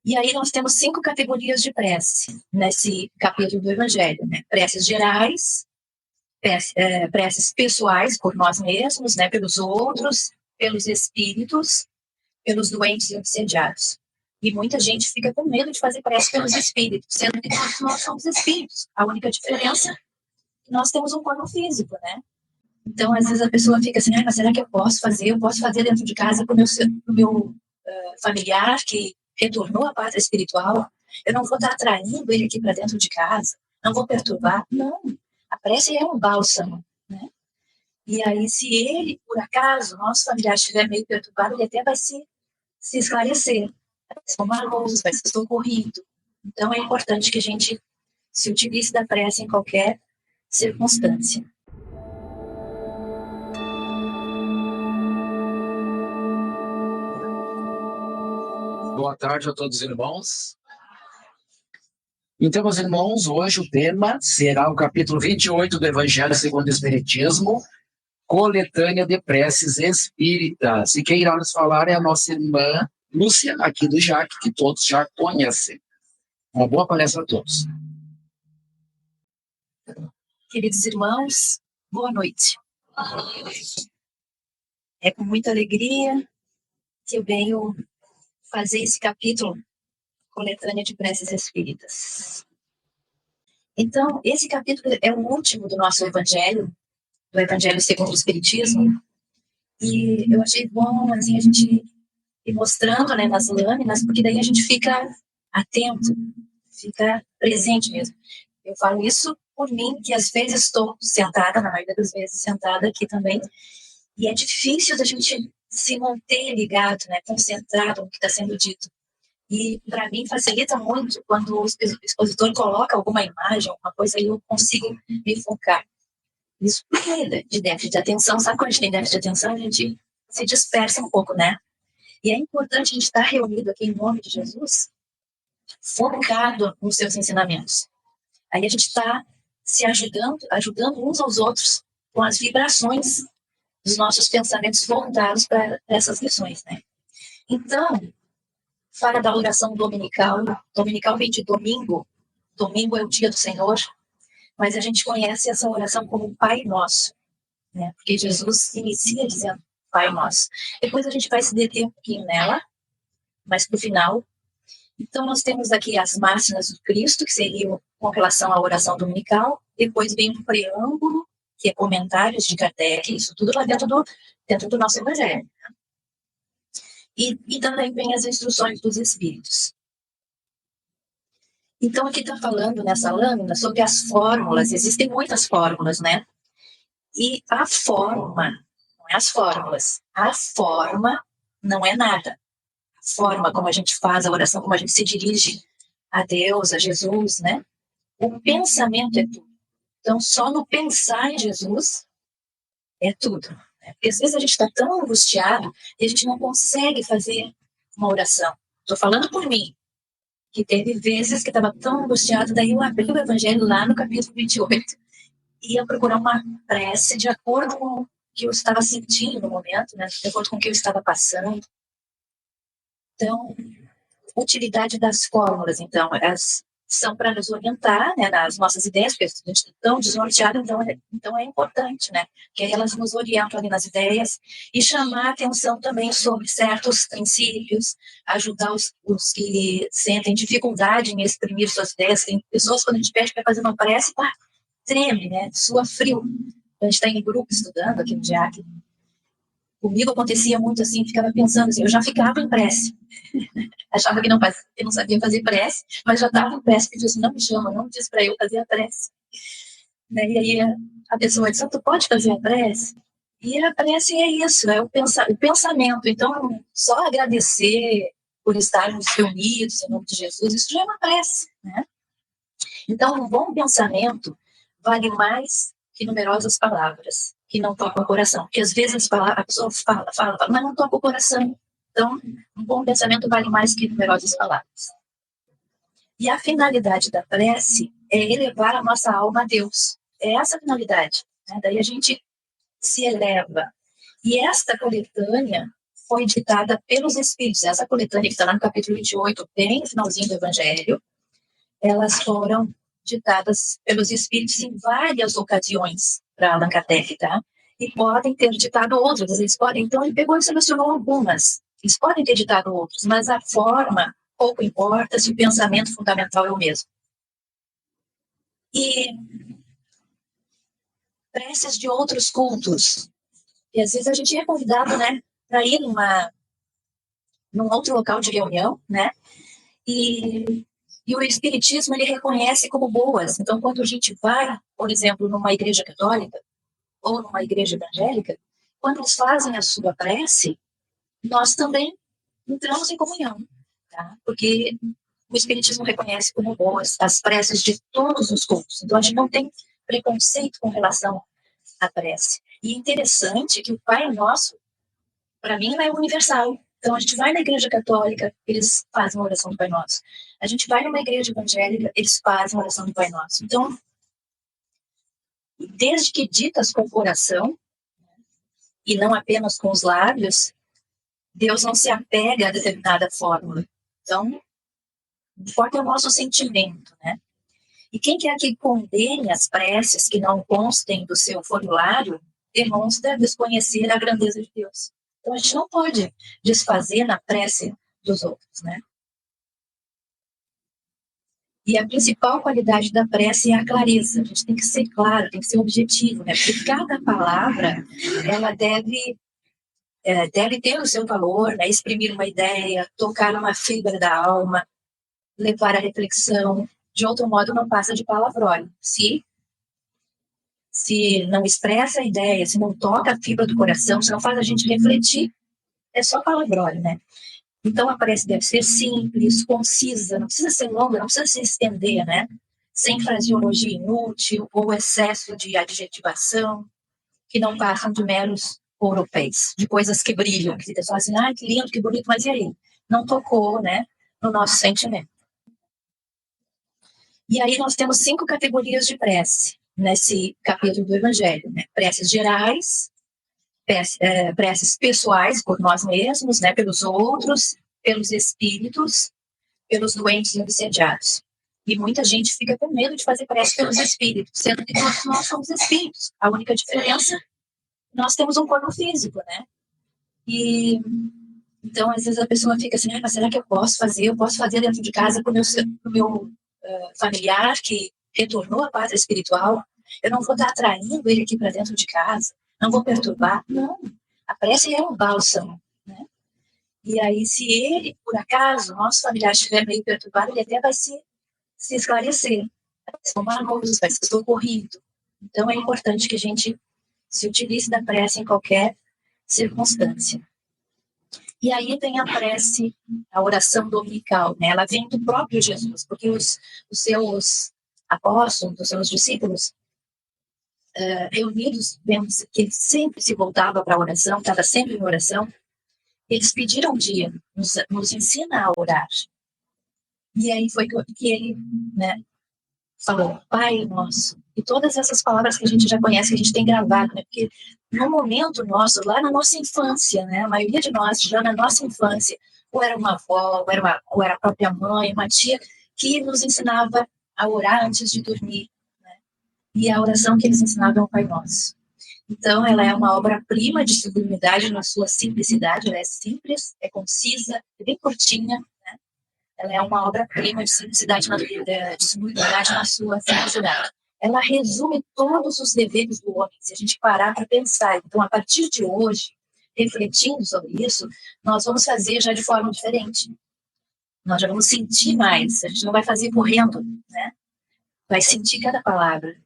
E aí nós temos 5 categorias de prece nesse capítulo do Evangelho, né? Preces gerais, preces pessoais por nós mesmos, né? Pelos outros, pelos espíritos, pelos doentes e obsediados. E muita gente fica com medo de fazer prece pelos espíritos, sendo que nós somos espíritos. A única diferença é que nós temos um corpo físico, né? Então, às vezes a pessoa fica assim, mas será que eu posso fazer? Eu posso fazer dentro de casa para o meu familiar que retornou à pátria espiritual? Eu não vou estar atraindo ele aqui para dentro de casa? Não vou perturbar? Não. A prece é um bálsamo, né? E aí, se ele, por acaso, nosso familiar estiver meio perturbado, ele até vai se esclarecer. Vai ser uma luz, vai ser socorrido. Então, é importante que a gente se utilize da prece em qualquer circunstância. Boa tarde a todos os irmãos. Então, meus irmãos, hoje o tema será o capítulo 28 do Evangelho segundo o Espiritismo, coletânea de preces espíritas. E quem irá nos falar é a nossa irmã Lúcia, aqui do JAC, que todos já conhecem. Uma boa palestra a todos. Queridos irmãos, boa noite. É com muita alegria que eu venho fazer esse capítulo, coletânea de preces espíritas. Então, esse capítulo é o último do nosso Evangelho, do Evangelho segundo o Espiritismo, e eu achei bom, assim, a gente ir mostrando, né, nas lâminas, porque daí a gente fica atento, fica presente mesmo. Eu falo isso por mim, que às vezes estou sentada, na maioria das vezes sentada aqui também, e é difícil da gente se manter ligado, né, concentrado no que está sendo dito. E para mim facilita muito quando o expositor coloca alguma imagem, alguma coisa, aí eu consigo me focar. Isso porque de déficit de atenção, sabe quando a gente tem déficit de atenção, a gente se dispersa um pouco, né? E é importante a gente estar reunido aqui em nome de Jesus, focado nos seus ensinamentos. Aí a gente está se ajudando uns aos outros com as vibrações dos nossos pensamentos voltados para essas lições, né? Então, fala da oração dominical. Dominical vem de domingo. Domingo é o dia do Senhor. Mas a gente conhece essa oração como Pai Nosso, né? Porque Jesus inicia dizendo Pai Nosso. Depois a gente vai se deter um pouquinho nela, mas para o final. Então, nós temos aqui as máximas do Cristo, que seriam com relação à oração dominical. Depois vem um preâmbulo, que é comentários de Kardec, isso tudo lá dentro do nosso Evangelho. E também vem as instruções dos Espíritos. Então, aqui está falando nessa lâmina sobre as fórmulas. Existem muitas fórmulas, né? E a forma, não é as fórmulas. A forma não é nada. A forma como a gente faz a oração, como a gente se dirige a Deus, a Jesus, né? O pensamento é tudo. Então, só no pensar em Jesus é tudo. Né? Porque às vezes a gente está tão angustiado e a gente não consegue fazer uma oração. Estou falando por mim, que teve vezes que estava tão angustiado, daí eu abri o Evangelho lá no capítulo 28 e ia procurar uma prece de acordo com o que eu estava sentindo no momento, né? De acordo com o que eu estava passando. Então, utilidade das fórmulas, então, elas são para nos orientar, né, nas nossas ideias, porque a gente está tão desnorteado, então é importante, né, que elas nos orientam ali nas ideias e chamar a atenção também sobre certos princípios, ajudar os que sentem dificuldade em exprimir suas ideias. Tem pessoas, quando a gente pede para fazer uma prece, treme, né, sua frio. A gente está em grupo estudando aqui no DIAC. Comigo acontecia muito assim, ficava pensando assim, eu já ficava em prece. Achava que não sabia fazer prece, mas já estava em prece, pediu assim, não me chama, não me diz para eu fazer a prece. Né? E aí a pessoa disse, tu pode fazer a prece? E a prece é isso, é o pensamento. Então, só agradecer por estarmos reunidos em nome de Jesus, isso já é uma prece, né? Então, um bom pensamento vale mais que numerosas palavras que não tocam o coração. Porque às vezes a pessoa fala, mas não toca o coração. Então, um bom pensamento vale mais que numerosas palavras. E a finalidade da prece é elevar a nossa alma a Deus. É essa a finalidade. Né? Daí a gente se eleva. E esta coletânea foi ditada pelos Espíritos. Essa coletânea que está lá no capítulo 28, bem no finalzinho do Evangelho, elas foram ditadas pelos Espíritos em várias ocasiões para Allan Kardec, tá? E podem ter ditado outras, eles podem, então ele pegou e selecionou algumas. Eles podem ter ditado outros, mas a forma pouco importa se o pensamento fundamental é o mesmo. E preces de outros cultos. E às vezes a gente é convidado, né, para ir num outro local de reunião, né? E o Espiritismo, ele reconhece como boas. Então, quando a gente vai, por exemplo, numa igreja católica ou numa igreja evangélica, quando eles fazem a sua prece, nós também entramos em comunhão, tá? Porque o Espiritismo reconhece como boas as preces de todos os cultos. Então, a gente não tem preconceito com relação à prece. E é interessante que o Pai Nosso, para mim, é universal. Então, a gente vai na igreja católica, eles fazem a oração do Pai Nosso. A gente vai numa igreja evangélica, eles fazem a oração do Pai Nosso. Então, desde que ditas com o coração, e não apenas com os lábios, Deus não se apega a determinada fórmula. Então, importa o nosso sentimento, né? E quem quer que condene as preces que não constem do seu formulário, demonstra desconhecer a grandeza de Deus. Então, a gente não pode desfazer na prece dos outros, né? E a principal qualidade da prece é a clareza. A gente tem que ser claro, tem que ser objetivo, né? Porque cada palavra, ela deve ter o seu valor, né? Exprimir uma ideia, tocar uma fibra da alma, levar à reflexão. De outro modo, não passa de palavrão. Se não expressa a ideia, se não toca a fibra do coração, se não faz a gente refletir, é só palavrão, né? Então, a prece deve ser simples, concisa, não precisa ser longa, não precisa se estender, né? Sem fraseologia inútil ou excesso de adjetivação, que não passam de meros europeus, de coisas que brilham, que fica só assim, ah, que lindo, que bonito, mas e aí? Não tocou, né, no nosso sentimento. E aí nós temos 5 categorias de prece nesse capítulo do Evangelho, né? Preces gerais, preces pessoais por nós mesmos, né, pelos outros, pelos espíritos, pelos doentes e obsediados. E muita gente fica com medo de fazer prece pelos espíritos, sendo que todos nós somos espíritos. A única diferença, nós temos um corpo físico, né? E então, às vezes a pessoa fica assim, mas será que eu posso fazer? Eu posso fazer dentro de casa para o meu familiar que retornou à pátria espiritual? Eu não vou estar atraindo ele aqui para dentro de casa? Não vou perturbar? Não. A prece é um bálsamo, né? E aí, se ele, por acaso, nosso familiar estiver meio perturbado, ele até vai se esclarecer. Vai se tomar luz, vai ser socorrido. Então, é importante que a gente se utilize da prece em qualquer circunstância. E aí vem a prece, a oração dominical, né? Ela vem do próprio Jesus, porque os seus apóstolos, os seus discípulos, reunidos, vemos que ele sempre se voltava para a oração, estava sempre em oração. Eles pediram um dia, nos ensina a orar. E aí foi que ele, né, falou, Pai Nosso. E todas essas palavras que a gente já conhece, que a gente tem gravado, né? Porque no momento nosso, lá na nossa infância, né? A maioria de nós, já na nossa infância, ou era uma avó, ou era a própria mãe, uma tia, que nos ensinava a orar antes de dormir, né? E a oração que eles ensinavam é o Pai Nosso. Então, ela é uma obra-prima de sublimidade na sua simplicidade, ela é simples, é concisa, é bem curtinha, né? Ela é uma obra-prima de simplicidade, de sublimidade na sua simplicidade. Ela resume todos os deveres do homem, se a gente parar para pensar. Então, a partir de hoje, refletindo sobre isso, nós vamos fazer já de forma diferente. Nós já vamos sentir mais, a gente não vai fazer correndo, né? Vai sentir cada palavra,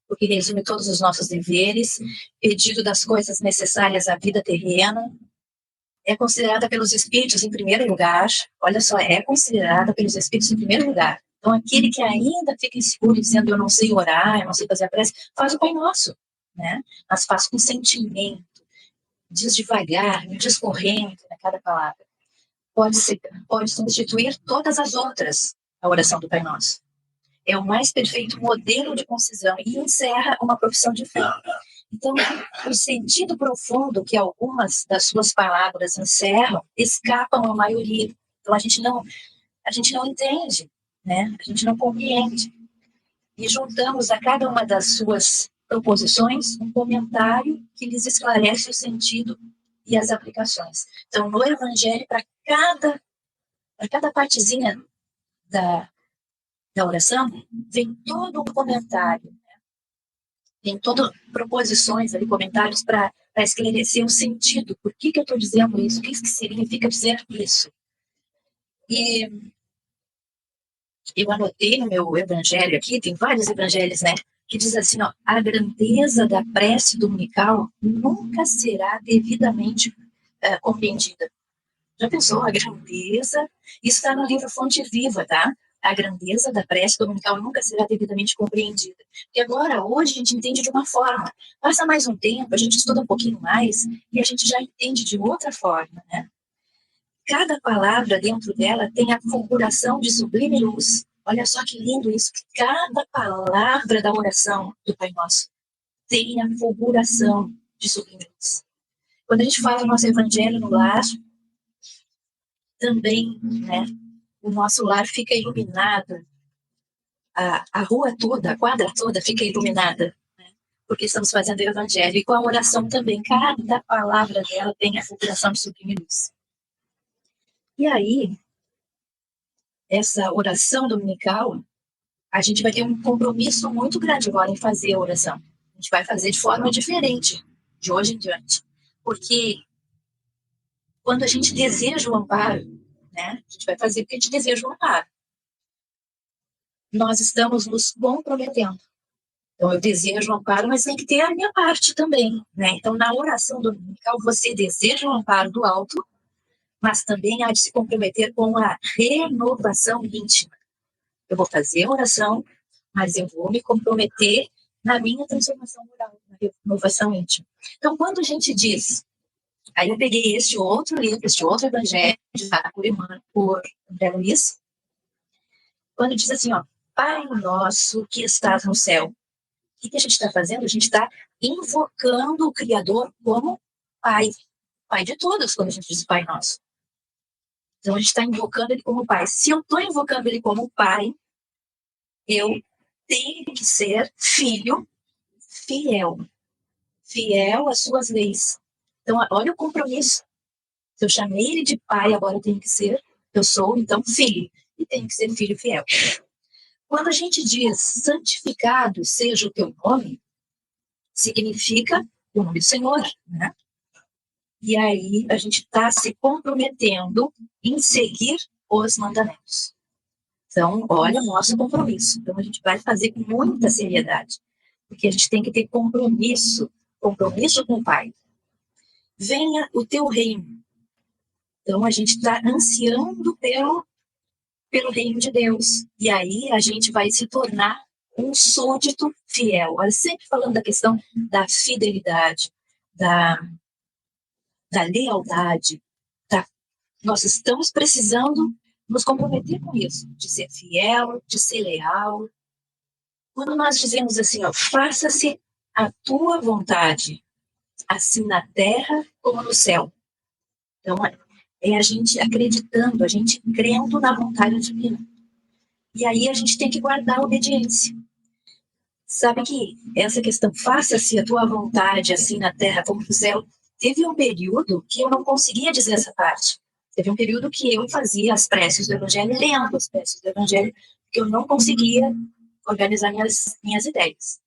porque resume todos os nossos deveres, pedido das coisas necessárias à vida terrena, é considerada pelos espíritos em primeiro lugar, olha só, é considerada pelos espíritos em primeiro lugar. Então, aquele que ainda fica inseguro dizendo eu não sei orar, eu não sei fazer a prece, faz o Pai Nosso, né? Mas faz com sentimento, diz devagar, discorrendo a cada palavra. Pode substituir todas as outras, a oração do Pai Nosso. É o mais perfeito modelo de concisão e encerra uma profissão de fé. Então, o sentido profundo que algumas das suas palavras encerram escapam à maioria. Então, a gente não entende, né? A gente não compreende. E juntamos a cada uma das suas proposições um comentário que lhes esclarece o sentido e as aplicações. Então, no Evangelho, para cada partezinha da oração, vem todo um comentário, tem todas proposições ali, comentários para esclarecer o sentido. Por que eu estou dizendo isso? O que significa dizer isso? E eu anotei no meu evangelho aqui, tem vários evangelhos, né? Que diz assim, ó, a grandeza da prece dominical nunca será devidamente compreendida. Já pensou a grandeza? Isso está no livro Fonte Viva, tá? A grandeza da prece dominical nunca será devidamente compreendida. Porque agora, hoje, a gente entende de uma forma. Passa mais um tempo, a gente estuda um pouquinho mais e a gente já entende de outra forma, né? Cada palavra dentro dela tem a fulguração de sublime luz. Olha só que lindo isso. Cada palavra da oração do Pai Nosso tem a fulguração de sublime luz. Quando a gente faz o nosso evangelho no lar, também, né, o nosso lar fica iluminado, a rua toda, a quadra toda fica iluminada, né, porque estamos fazendo o evangelho. E com a oração também, cada palavra dela tem a fulguração de sublime luz. E aí, essa oração dominical, a gente vai ter um compromisso muito grande agora em fazer a oração. A gente vai fazer de forma diferente, de hoje em diante. Porque quando a gente deseja o amparo, né, a gente vai fazer porque a gente deseja o amparo. Nós estamos nos comprometendo. Então, eu desejo o amparo, mas tem que ter a minha parte também, né? Então, na oração dominical, você deseja o amparo do alto, mas também há de se comprometer com a renovação íntima. Eu vou fazer a oração, mas eu vou me comprometer na minha transformação moral, na renovação íntima. Então, quando a gente diz, aí eu peguei este outro livro, este outro evangelho, por André Luiz, quando diz assim, ó, Pai nosso que estás no céu. O que a gente está fazendo? A gente está invocando o Criador como Pai. Pai de todos, quando a gente diz Pai Nosso. Então, a gente está invocando Ele como Pai. Se eu estou invocando Ele como Pai, eu tenho que ser filho fiel. Fiel às suas leis. Então, olha o compromisso. Se eu chamei Ele de Pai, agora eu tenho que ser, eu sou, então, filho. E tenho que ser filho fiel. Quando a gente diz santificado seja o teu nome, significa o nome do Senhor, né? E aí a gente está se comprometendo em seguir os mandamentos. Então, olha o nosso compromisso. Então, a gente vai fazer com muita seriedade, porque a gente tem que ter compromisso com o Pai. Venha o teu reino. Então, a gente está ansiando pelo reino de Deus. E aí a gente vai se tornar um súdito fiel. Olha, sempre falando da questão da fidelidade, da lealdade. Nós estamos precisando nos comprometer com isso, de ser fiel, de ser leal. Quando nós dizemos assim, ó, faça-se a tua vontade, assim na terra como no céu. Então, é a gente acreditando, a gente crendo na vontade divina. E aí a gente tem que guardar a obediência. Sabe que essa questão, faça-se a tua vontade, assim na terra como no céu, teve um período que eu não conseguia dizer essa parte. Teve um período que eu fazia as preces do Evangelho, lendo as preces do Evangelho, porque eu não conseguia organizar minhas ideias.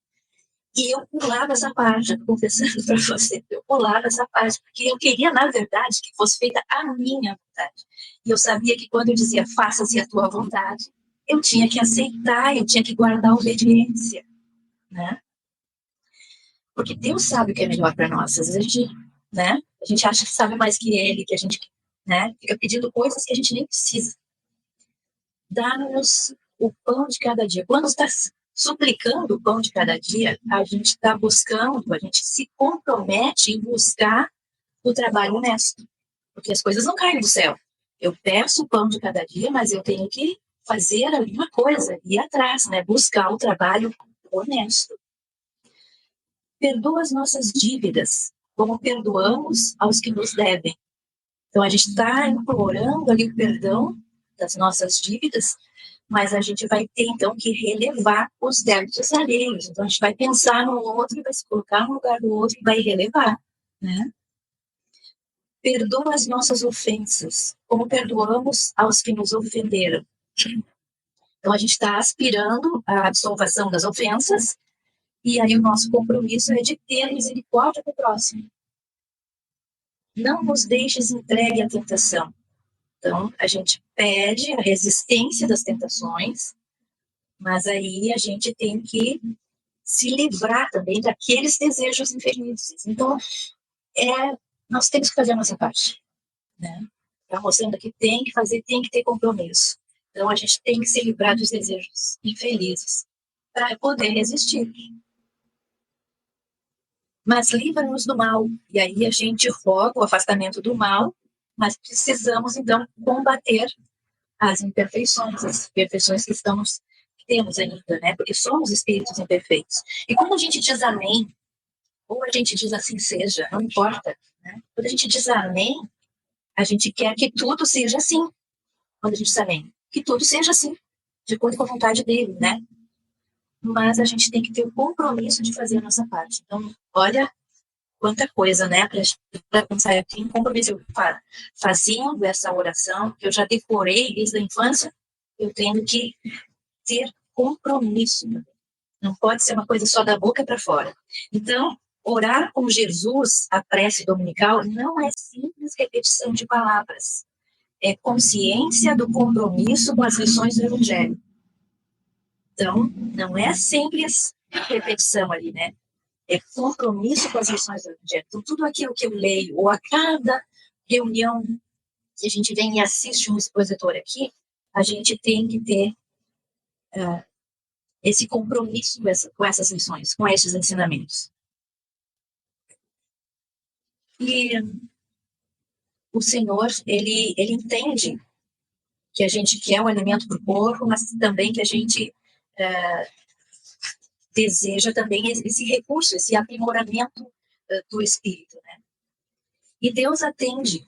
E eu pulava essa parte, confessando para você, eu pulava essa parte, porque eu queria, na verdade, que fosse feita a minha vontade. E eu sabia que quando eu dizia, faça-se a tua vontade, eu tinha que aceitar, eu tinha que guardar a obediência, né? Porque Deus sabe o que é melhor para nós. Às vezes a gente acha que sabe mais que Ele, que a gente, né, fica pedindo coisas que a gente nem precisa. Dá-nos o pão de cada dia. Quando está suplicando o pão de cada dia, a gente está buscando, a gente se compromete em buscar o trabalho honesto. Porque as coisas não caem do céu. Eu peço o pão de cada dia, mas eu tenho que fazer ali uma coisa, ir atrás, né? Buscar o trabalho honesto. Perdoa as nossas dívidas, como perdoamos aos que nos devem. Então, a gente está implorando ali o perdão das nossas dívidas, mas a gente vai ter, então, que relevar os débitos alheios. Então, a gente vai pensar no outro, vai se colocar no lugar do outro e vai relevar, né? Perdoa as nossas ofensas, como perdoamos aos que nos ofenderam. Então, a gente está aspirando à absolvação das ofensas, e aí o nosso compromisso é de ter misericórdia do próximo. Não nos deixes entregue à tentação. Então, a gente pede a resistência das tentações, mas aí a gente tem que se livrar também daqueles desejos infelizes. Então, nós temos que fazer a nossa parte, né? Está mostrando que tem que fazer, tem que ter compromisso. Então, a gente tem que se livrar dos desejos infelizes para poder resistir. Mas livra-nos do mal. E aí a gente roga o afastamento do mal, mas precisamos, então, combater as imperfeições, as imperfeições que temos ainda, né? Porque somos espíritos imperfeitos. E quando a gente diz amém, ou a gente diz assim seja, não importa, né? Quando a gente diz amém, a gente quer que tudo seja assim. Quando a gente diz amém, que tudo seja assim, de acordo com a vontade dele, né? Mas a gente tem que ter o compromisso de fazer a nossa parte. Então, olha quanta coisa, né? Para pensar, eu tenho um compromisso fazendo essa oração, que eu já decorei desde a infância, eu tenho que ter compromisso. Não pode ser uma coisa só da boca para fora. Então, orar com Jesus, a prece dominical, não é simples repetição de palavras. É consciência do compromisso com as lições do Evangelho. Então, não é simples repetição ali, né? É compromisso com as lições do Evangelho. Então, tudo aquilo que eu leio, ou a cada reunião que a gente vem e assiste um expositor aqui, a gente tem que ter esse compromisso com essas lições, com esses ensinamentos. E o Senhor, ele entende que a gente quer um alimento para o corpo, mas também que a gente deseja também esse recurso, esse aprimoramento do espírito, né? E Deus atende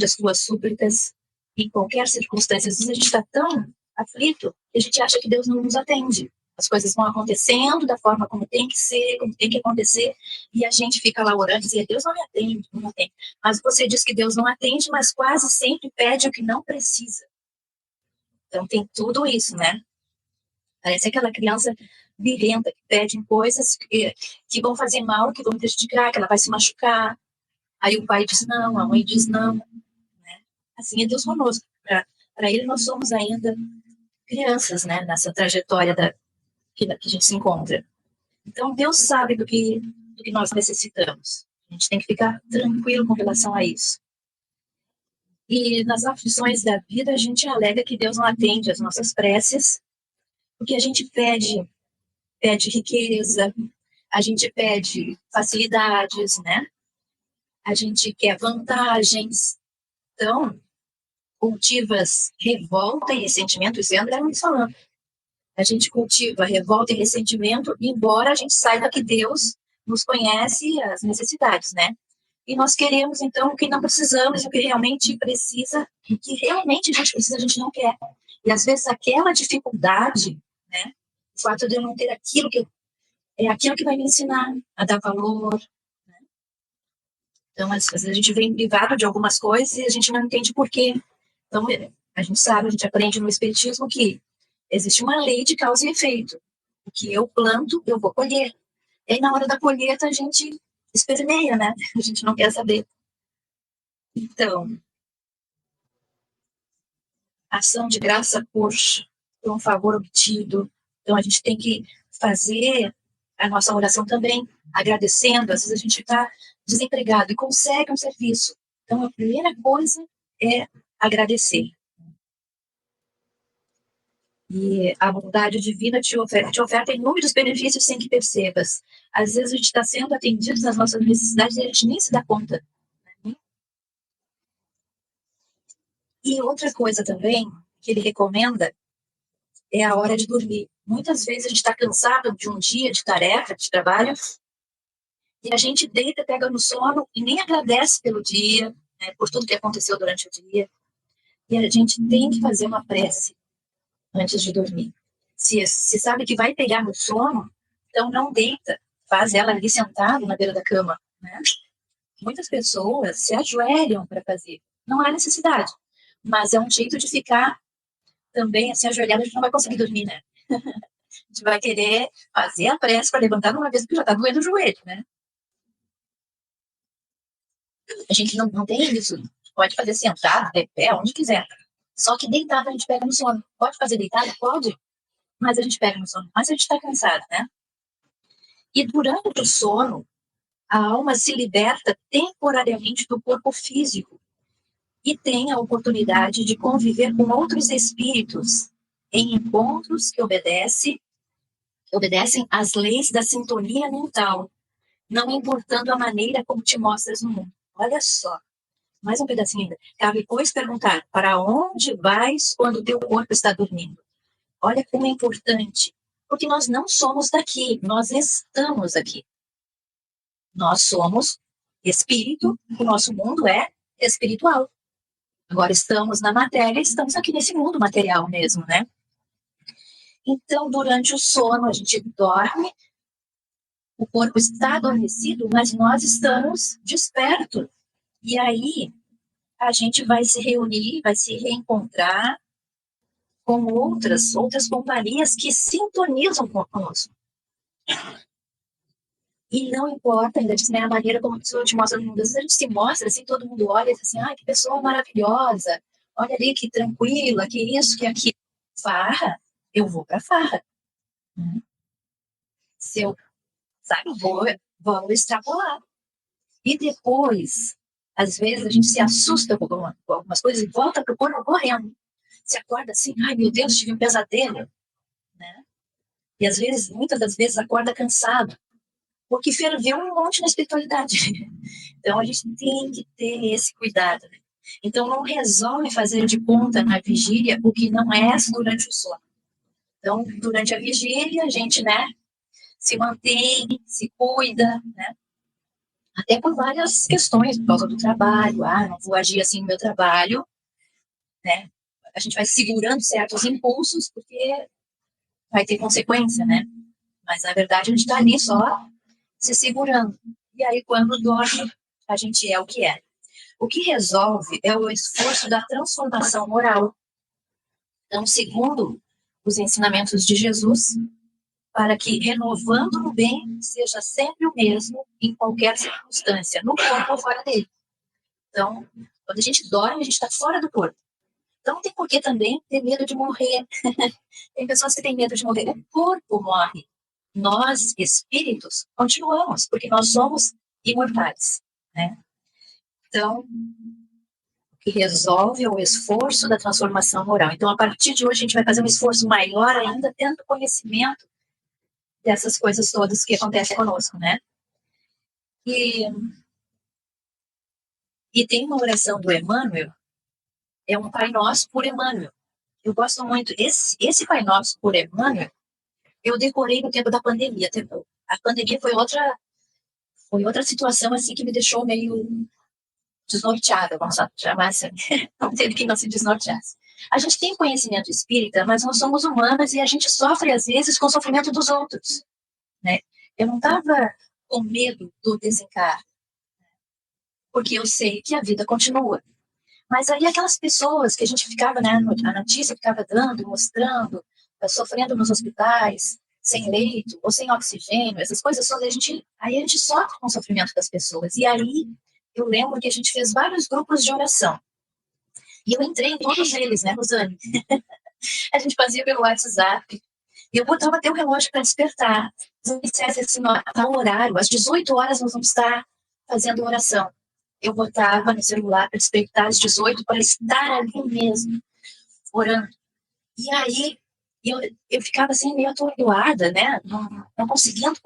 as tuas súplicas em qualquer circunstância. Às vezes a gente está tão aflito que a gente acha que Deus não nos atende. As coisas vão acontecendo da forma como tem que ser, como tem que acontecer, e a gente fica lá orando e diz, Deus não me atende, não me atende. Mas você diz que Deus não atende, mas quase sempre pede o que não precisa. Então tem tudo isso, né? Parece aquela criança birrenta que pede coisas que vão fazer mal, que vão prejudicar, que ela vai se machucar. Aí o pai diz não, a mãe diz não. Né? Assim é Deus conosco. Para ele nós somos ainda crianças, né? Nessa trajetória que a gente se encontra. Então Deus sabe do que nós necessitamos. A gente tem que ficar tranquilo com relação a isso. E nas aflições da vida a gente alega que Deus não atende às nossas preces, porque a gente pede riqueza, a gente pede facilidades, né? A gente quer vantagens. Então, cultivas revolta e ressentimento, isso é André Luiz falando. A gente cultiva revolta e ressentimento, embora a gente saiba que Deus nos conhece as necessidades, né? E nós queremos, então, o que não precisamos, o que realmente precisa, o que realmente a gente precisa, a gente não quer. E, às vezes, aquela dificuldade, né? O fato de eu não ter aquilo é aquilo que vai me ensinar a dar valor. Né? Então, às vezes, a gente vem privado de algumas coisas e a gente não entende por quê. Então, a gente sabe, a gente aprende no Espiritismo que existe uma lei de causa e efeito. O que eu planto, eu vou colher. E aí, na hora da colheita, a gente esperneia, né? A gente não quer saber. Então, ação de graça por um favor obtido. Então, a gente tem que fazer a nossa oração também, agradecendo. Às vezes a gente está desempregado e consegue um serviço. Então, a primeira coisa é agradecer. E a bondade divina te oferta inúmeros benefícios sem que percebas. Às vezes a gente está sendo atendido nas nossas necessidades e a gente nem se dá conta. Né? E outra coisa também que ele recomenda é a hora de dormir. Muitas vezes a gente está cansado de um dia de tarefa, de trabalho, E a gente deita, pega no sono e nem agradece pelo dia, né, por tudo que aconteceu durante o dia. E a gente tem que fazer uma prece antes de dormir. Se sabe que vai pegar no sono, então não deita, faz ela ali sentado na beira da cama, né? Muitas pessoas se ajoelham para fazer. Não há necessidade, mas é um jeito de ficar também assim ajoelhado, a gente não vai conseguir dormir, né? A gente vai querer fazer a prece para levantar uma vez que já está doendo o joelho, né? A gente não tem isso. Pode fazer sentado, de pé, onde quiser. Só que deitado a gente pega no sono. Pode fazer deitado? Pode. Mas a gente pega no sono. Mas a gente está cansado, né? E durante o sono, a alma se liberta temporariamente do corpo físico e tem a oportunidade de conviver com outros espíritos em encontros que obedecem às leis da sintonia mental, não importando a maneira como te mostras no mundo. Olha só, mais um pedacinho ainda. Cabe, pois, perguntar, para onde vais quando teu corpo está dormindo? Olha como é importante, porque nós não somos daqui, nós estamos aqui. Nós somos espírito, o nosso mundo é espiritual. Agora estamos na matéria, estamos aqui nesse mundo material mesmo, né? Então, durante o sono, a gente dorme, o corpo está adormecido, mas nós estamos despertos. E aí, a gente vai se reunir, vai se reencontrar com outras companhias que sintonizam conosco. E não importa, ainda diz, né, a maneira como a pessoa te mostra no mundo. Às vezes a gente se mostra, assim, todo mundo olha e diz assim, que pessoa maravilhosa, olha ali que tranquila, que isso, que aquilo. Farra, eu vou pra farra. Se eu, sabe, vou extrapolar. E depois, às vezes, a gente se assusta com algumas coisas e volta pro corpo correndo. Se acorda assim, ai meu Deus, tive um pesadelo. Né? E às vezes, muitas das vezes, acorda cansado. Porque ferveu um monte na espiritualidade. Então, a gente tem que ter esse cuidado. Né? Então, não resolve fazer de conta na vigília o que não é durante o sono. Então, durante a vigília, a gente, né, se mantém, se cuida, né? Até por várias questões, por causa do trabalho. Não vou agir assim no meu trabalho, né? A gente vai segurando certos impulsos, porque vai ter consequência, né? Mas, na verdade, a gente está ali só se segurando. E aí, quando dorme, a gente é o que é. O que resolve é o esforço da transformação moral. Então, segundo os ensinamentos de Jesus, para que, renovando o bem, seja sempre o mesmo em qualquer circunstância, no corpo ou fora dele. Então, quando a gente dorme, a gente está fora do corpo. Então, não tem por que também ter medo de morrer. Tem pessoas que têm medo de morrer. O corpo morre. Nós, espíritos, continuamos, porque nós somos imortais. Né? Então, o que resolve é o esforço da transformação moral. Então, a partir de hoje, a gente vai fazer um esforço maior ainda, tendo conhecimento dessas coisas todas que acontecem conosco, né? E tem uma oração do Emmanuel, é um Pai Nosso por Emmanuel. Eu gosto muito. Esse Pai Nosso por Emmanuel, eu decorei no tempo da pandemia. A pandemia foi outra situação assim que me deixou meio desnorteada, vamos chamar assim. Não teve quem não se desnorteasse. A gente tem conhecimento espírita, mas nós somos humanas e a gente sofre, às vezes, com o sofrimento dos outros. Né? Eu não estava com medo do desencarne, porque eu sei que a vida continua. Mas aí aquelas pessoas que a gente ficava, né, a notícia ficava dando, mostrando, sofrendo nos hospitais, sem leito, ou sem oxigênio, essas coisas todas, aí a gente sofre com o sofrimento das pessoas. E aí eu lembro que a gente fez vários grupos de oração. E eu entrei em todos eles, né, Rosane? A gente fazia pelo WhatsApp. E eu botava até o relógio para despertar. Se eu dissesse assim, tal horário, às 18 horas nós vamos estar fazendo oração. Eu botava no celular para despertar às 18 para estar ali mesmo, orando. E aí eu ficava assim meio atordoada, né? Não conseguindo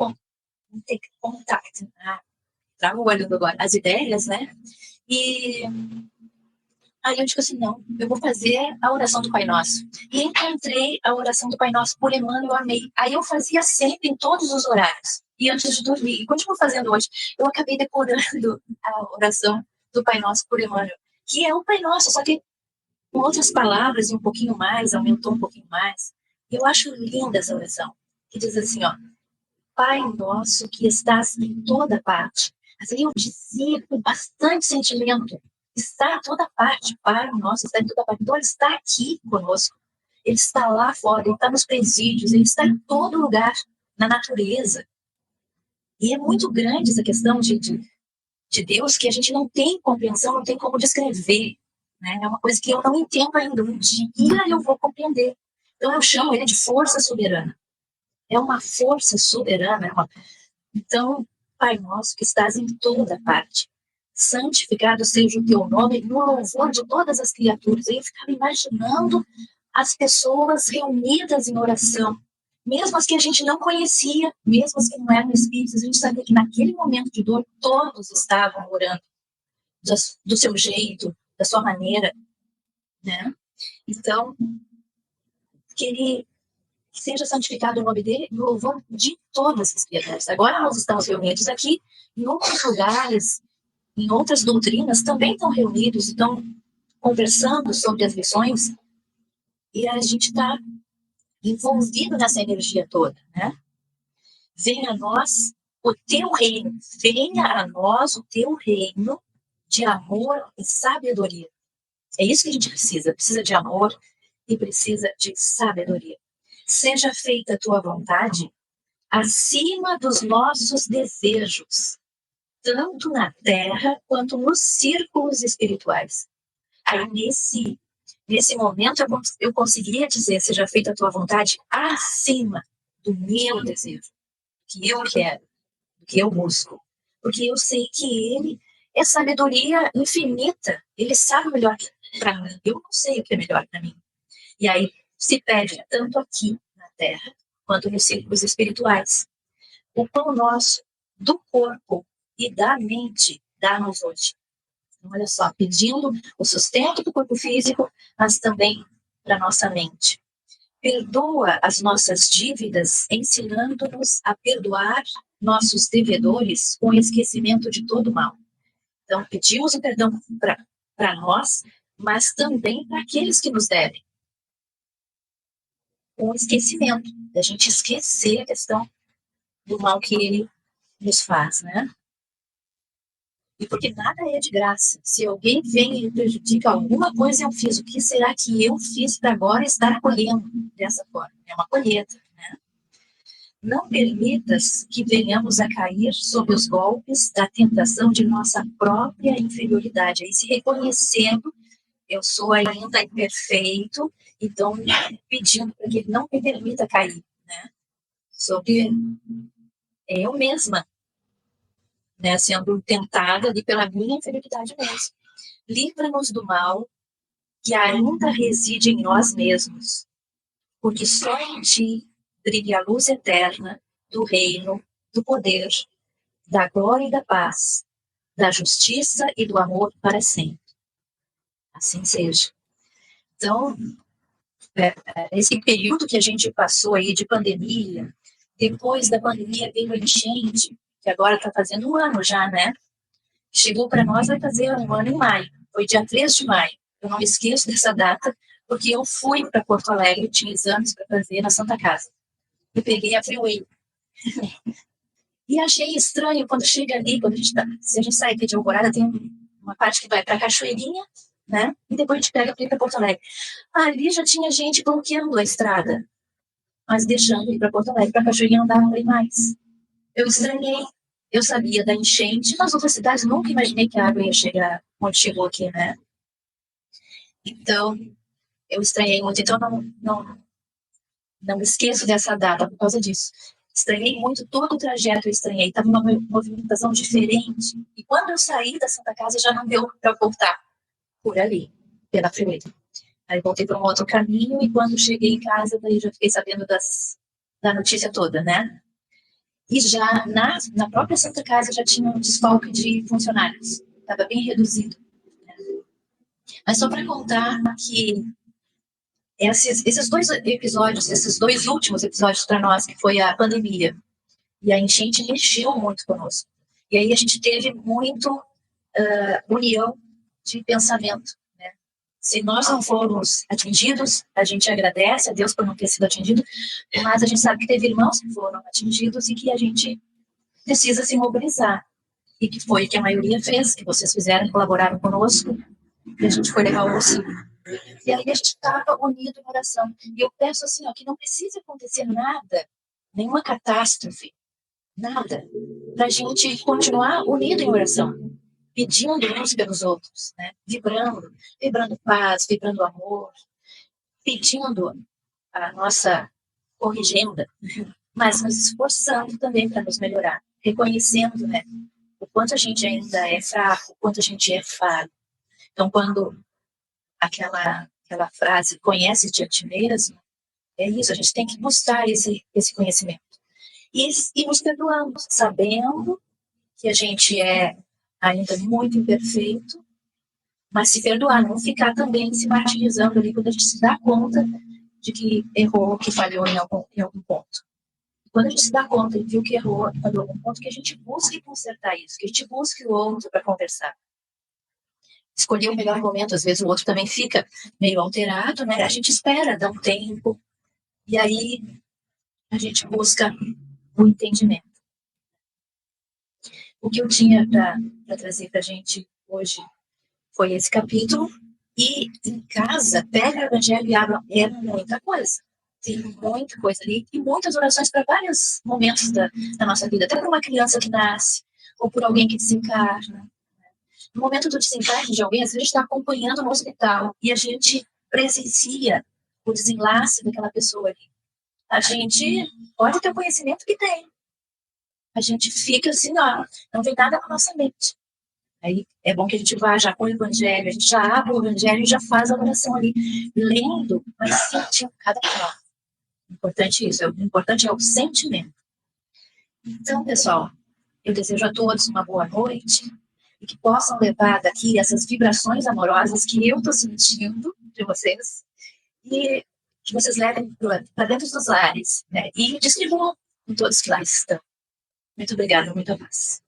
ter contato. Trabalhando agora as ideias, né? E aí eu digo assim, não, eu vou fazer a oração do Pai Nosso. E encontrei a oração do Pai Nosso por Emmanuel, eu amei. Aí eu fazia sempre em todos os horários. e antes de dormir. E continuo fazendo hoje. Eu acabei decorando a oração do Pai Nosso por Emmanuel, que é o Pai Nosso, só que com outras palavras e um pouquinho mais, aumentou um pouquinho mais. Eu acho linda essa oração, que diz assim, ó, Pai Nosso que estás em toda parte. Assim, eu dizia com bastante sentimento, está em toda parte, Pai Nosso está em toda parte. Então, ele está aqui conosco, ele está lá fora, ele está nos presídios, ele está em todo lugar, na natureza. E é muito grande essa questão de Deus, que a gente não tem compreensão, não tem como descrever. Né? É uma coisa que eu não entendo ainda. Um dia eu vou compreender. Então, eu chamo ele de força soberana. É uma força soberana. Então, Pai Nosso que estás em toda parte, santificado seja o teu nome no louvor de todas as criaturas. Aí eu ficava imaginando as pessoas reunidas em oração, mesmo as que a gente não conhecia, mesmo as que não eram espíritos, a gente sabia que naquele momento de dor todos estavam orando do seu jeito, da sua maneira, né? Então, que seja santificado o nome dele no louvor de todas as criaturas. Agora nós estamos reunidos aqui, em outros lugares, em outras doutrinas, também estão reunidos, estão conversando sobre as lições, e a gente está envolvido nessa energia toda, né? Venha a nós o teu reino, venha a nós o teu reino de amor e sabedoria. É isso que a gente precisa de amor e precisa de sabedoria. Seja feita a tua vontade acima dos nossos desejos, tanto na terra quanto nos círculos espirituais. Aí, nesse momento, eu conseguiria dizer, seja feita a tua vontade acima do meu desejo, do que eu quero, do que eu busco. Porque eu sei que ele é sabedoria infinita, ele sabe o melhor para mim, eu não sei o que é melhor para mim. E aí se pede, tanto aqui na terra, quanto nos círculos espirituais. O pão nosso, do corpo e da mente, dá-nos hoje. Então, olha só, pedindo o sustento do corpo físico, mas também para nossa mente. Perdoa as nossas dívidas, ensinando-nos a perdoar nossos devedores com esquecimento de todo mal. Então, pedimos o perdão para nós, mas também para aqueles que nos devem. Com esquecimento, da gente esquecer a questão do mal que ele nos faz, né? E porque nada é de graça. Se alguém vem e me prejudica alguma coisa eu fiz, o que será que eu fiz para agora estar colhendo dessa forma? É uma colheita, né? Não permitas que venhamos a cair sob os golpes da tentação de nossa própria inferioridade. Aí se reconhecendo, eu sou ainda imperfeito, então pedindo para que ele não me permita cair, né? Sobre eu mesma, né, sendo tentada ali pela minha inferioridade mesmo. Livra-nos do mal que ainda reside em nós mesmos, porque só em ti brilha a luz eterna do reino, do poder, da glória e da paz, da justiça e do amor para sempre. Assim seja. Então, esse período que a gente passou aí de pandemia, depois da pandemia veio a enchente, que agora está fazendo um ano já, né? Chegou para nós, vai fazer um ano em maio. Foi dia 3 de maio. Eu não me esqueço dessa data, porque eu fui para Porto Alegre, tinha exames para fazer na Santa Casa. E peguei a freeway. E achei estranho quando chega ali, se a gente sai aqui de Alvorada, tem uma parte que vai para Cachoeirinha, né? E depois a gente pega para ir para Porto Alegre. Ali já tinha gente bloqueando a estrada, mas deixando ir para Porto Alegre, para Cachoeirinha não dava mais. Eu estranhei. Eu sabia da enchente, nas outras cidades nunca imaginei que a água ia chegar onde chegou aqui, né? Então, eu estranhei muito. Então, não esqueço dessa data por causa disso. Estranhei muito todo o trajeto, eu estranhei. Estava uma movimentação diferente. E quando eu saí da Santa Casa, já não deu para voltar por ali, pela freeway. Aí voltei para um outro caminho e quando cheguei em casa, daí já fiquei sabendo da notícia toda, né? E já na própria Santa Casa já tinha um desfalque de funcionários. Estava bem reduzido. Né? Mas só para contar que esses dois episódios, esses dois últimos episódios para nós, que foi a pandemia E a enchente mexeu muito conosco. E aí a gente teve muito união de pensamento, né? Se nós não fomos atingidos, a gente agradece a Deus por não ter sido atingido, mas a gente sabe que teve irmãos que foram atingidos e que a gente precisa se mobilizar. E que foi o que a maioria fez, que vocês fizeram, colaboraram conosco, e a gente foi levar o auxílio. E aí a gente estava unido em oração. E eu peço assim, ó, que não precisa acontecer nada, nenhuma catástrofe, nada, para a gente continuar unido em oração, pedindo uns pelos outros, né? Vibrando paz, vibrando amor, pedindo a nossa corrigenda, mas nos esforçando também para nos melhorar, reconhecendo, né, o quanto a gente ainda é fraco, o quanto a gente é falho. Então, quando aquela frase, conhece-te a ti mesmo, é isso, a gente tem que buscar esse conhecimento. E nos perdoando, sabendo que a gente é ainda muito imperfeito, mas se perdoar, não ficar também se martirizando ali quando a gente se dá conta de que errou, que falhou em algum ponto. Quando a gente se dá conta e viu que errou, falhou em algum ponto, que a gente busque consertar isso, que a gente busque o outro para conversar. Escolher o melhor momento, às vezes o outro também fica meio alterado, né? A gente espera, dá um tempo, e aí a gente busca o entendimento. O que eu tinha para trazer para a gente hoje foi esse capítulo, e em casa, pega o Evangelho e abra, é muita coisa. Tem muita coisa ali, e muitas orações para vários momentos da nossa vida, até para uma criança que nasce, ou por alguém que desencarna. No momento do desencarne de alguém, às vezes a gente está acompanhando no hospital, e a gente presencia o desenlace daquela pessoa ali. A gente pode ter o conhecimento que tem. A gente fica assim, não vem nada na nossa mente. Aí é bom que a gente vá já com o Evangelho, a gente já abre o Evangelho e já faz a oração ali, lendo, mas sentindo cada palavra. Importante isso, o importante é o sentimento. Então, pessoal, eu desejo a todos uma boa noite e que possam levar daqui essas vibrações amorosas que eu estou sentindo de vocês e que vocês levem para dentro dos lares, né? E distribuam com todos que lá estão. Muito obrigada, muita paz.